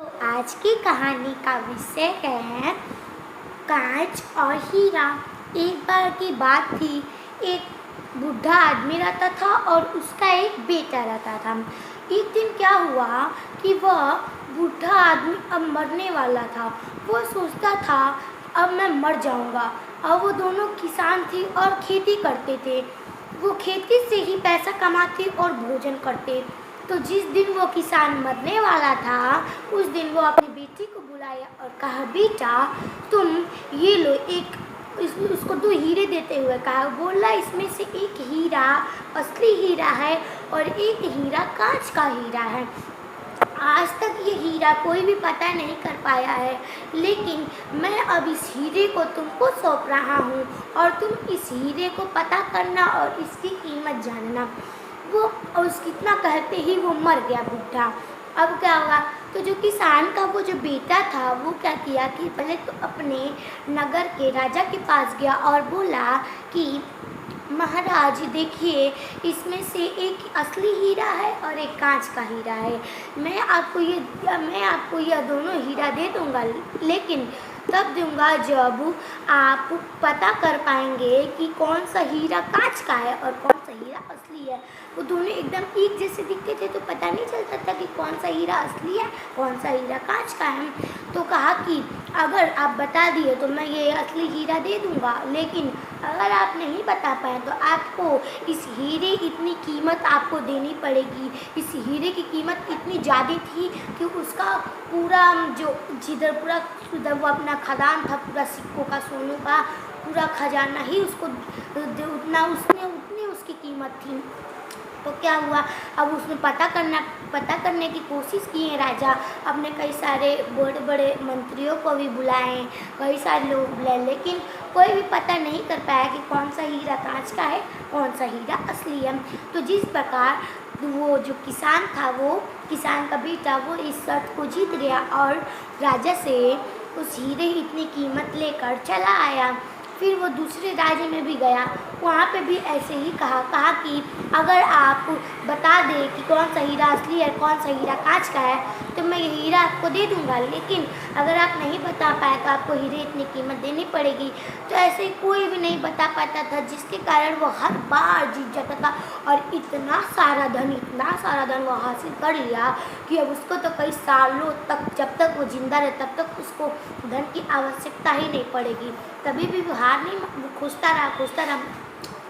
तो आज की कहानी का विषय है कांच और हीरा। एक बार की बात थी, एक बूढ़ा आदमी रहता था और उसका एक बेटा रहता था। एक दिन क्या हुआ कि वह बूढ़ा आदमी अब मरने वाला था। वो सोचता था अब मैं मर जाऊंगा। अब वो दोनों किसान थे और खेती करते थे। वो खेती से ही पैसा कमाते और भोजन करते। तो जिस दिन वो किसान मरने वाला था, उस दिन वो अपनी बेटी को बुलाया और कहा, बेटा तुम ये लो, उसको 2 हीरे देते हुए कहा। बोला इसमें से एक हीरा असली हीरा है और एक हीरा कांच का हीरा है। आज तक ये हीरा कोई भी पता नहीं कर पाया है, लेकिन मैं अब इस हीरे को तुमको सौंप रहा हूँ और तुम इस हीरे को पता करना और इसकी कीमत जानना। वो उस इतना कहते ही वो मर गया बूढ़ा। अब क्या हुआ, तो जो किसान का वो जो बेटा था वो क्या किया कि पहले तो अपने नगर के राजा के पास गया और बोला कि महाराज देखिए, इसमें से एक असली हीरा है और एक कांच का हीरा है। मैं आपको ये दोनों हीरा दे दूंगा, लेकिन तब दूंगा जब आप पता कर पाएंगे कि कौन सा हीरा कांच का है और कौन सा हीरा असली है। वो दोनों एकदम एक जैसे दिखते थे, तो पता नहीं चलता था कि कौन सा हीरा असली है कौन सा हीरा कांच का है। तो कहा कि अगर आप बता दिए तो मैं ये असली हीरा दे दूंगा, लेकिन अगर आप नहीं बता पाए तो आपको इस हीरे इतनी कीमत आपको देनी पड़ेगी। इस हीरे की कीमत इतनी ज़्यादा थी कि उसका पूरा जिधर वो अपना खदान था, पूरा सिक्कों का, सोनों का पूरा खजाना ही उसको उतनी उसकी कीमत थी। तो क्या हुआ, अब उसने पता करने की कोशिश की है राजा। अपने कई सारे बड़े बड़े मंत्रियों को भी बुलाए, कई सारे लोग बुलाए, लेकिन कोई भी पता नहीं कर पाया कि कौन सा हीरा कांच का है कौन सा हीरा असली है। तो जिस प्रकार वो जो किसान था, वो किसान का बेटा, वो इस शर्त को जीत गया और राजा से उस हीरे की इतनी कीमत लेकर चला आया। फिर वो दूसरे राज्य में भी गया, वहाँ पे भी ऐसे ही कहा कि अगर आप बता दें कि कौन सा हीरा असली है कौन सा हीरा कांच का है तो मैं ये हीरा आपको दे दूँगा, लेकिन अगर आप नहीं बता पाए तो आपको हीरे इतनी कीमत देनी पड़ेगी। तो ऐसे कोई भी नहीं बता पाता था, जिसके कारण वो हर बार जीत जाता था और इतना सारा धन वो हासिल कर लिया कि अब उसको तो कई सालों तक, जब तक वो जिंदा रहे तब तक उसको धन की आवश्यकता ही नहीं पड़ेगी। कभी भी वो हार नहीं, वो खोजता रहा।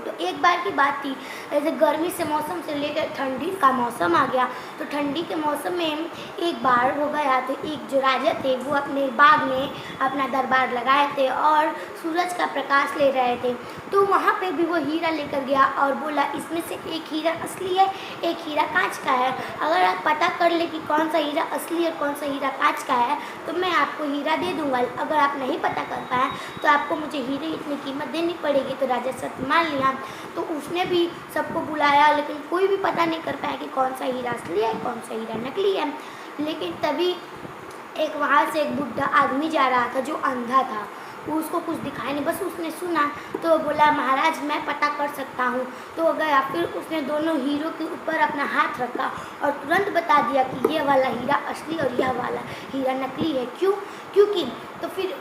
तो एक बार की बात थी, ऐसे गर्मी से मौसम से लेकर ठंडी का मौसम आ गया। तो ठंडी के मौसम में एक बार हो गया, तो एक जो राजा थे वो अपने बाग में अपना दरबार लगाए थे और सूरज का प्रकाश ले रहे थे। तो वहाँ पे भी वो हीरा लेकर गया और बोला इसमें से एक हीरा असली है एक हीरा कांच का है। अगर आप पता कर ले कि कौन सा हीरा असली और कौन सा हीरा कांच का है तो मैं आपको हीरा दे दूँगा। अगर आप नहीं पता कर पाए तो आपको मुझे हीरे इतनी कीमत देनी पड़ेगी। तो राजा सत्य मान लिया। तो उसने भी सबको बुलाया, लेकिन कोई भी पता नहीं कर पाया कि कौन सा हीरा असली है कौन सा हीरा नकली है। लेकिन तभी वहाँ से एक बुढ़ा आदमी जा रहा था जो अंधा था, उसको कुछ दिखाई नहीं, बस उसने सुना तो बोला महाराज मैं पता कर सकता हूँ। तो वो गया, फिर उसने दोनों हीरो के ऊपर अपना हाथ रखा और तुरंत बता दिया कि ये वाला हीरा असली और यह वाला हीरा नकली है। क्योंकि तो फिर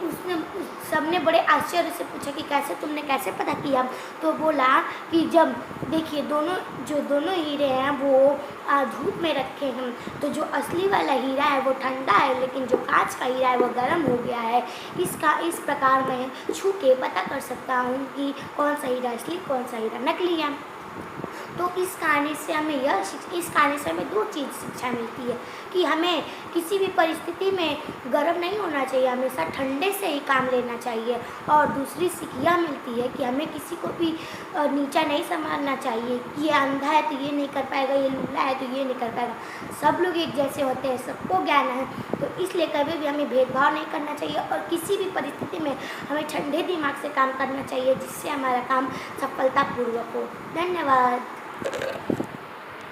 सबने बड़े आश्चर्य से पूछा कि तुमने कैसे पता किया। तो बोला कि जब देखिए दोनों हीरे हैं वो धूप में रखे हैं, तो जो असली वाला हीरा है वो ठंडा है, लेकिन जो कांच का हीरा है वो गर्म हो गया है। इस प्रकार मैं छू के पता कर सकता हूँ कि कौन सा हीरा असली कौन सा हीरा नकली है। तो इस कहानी से हमें 2 चीज़ शिक्षा मिलती है कि हमें किसी भी परिस्थिति में गर्म नहीं होना चाहिए, हमेशा ठंडे से ही काम लेना चाहिए। और दूसरी सीख यह मिलती है कि हमें किसी को भी नीचा नहीं समझना चाहिए कि ये अंधा है तो ये नहीं कर पाएगा, ये लूला है तो ये नहीं कर पाएगा। सब लोग एक जैसे होते हैं, सबको ज्ञान है, तो इसलिए कभी भी हमें भेदभाव नहीं करना चाहिए और किसी भी परिस्थिति में हमें ठंडे दिमाग से काम करना चाहिए, जिससे हमारा काम सफलतापूर्वक हो। धन्यवाद।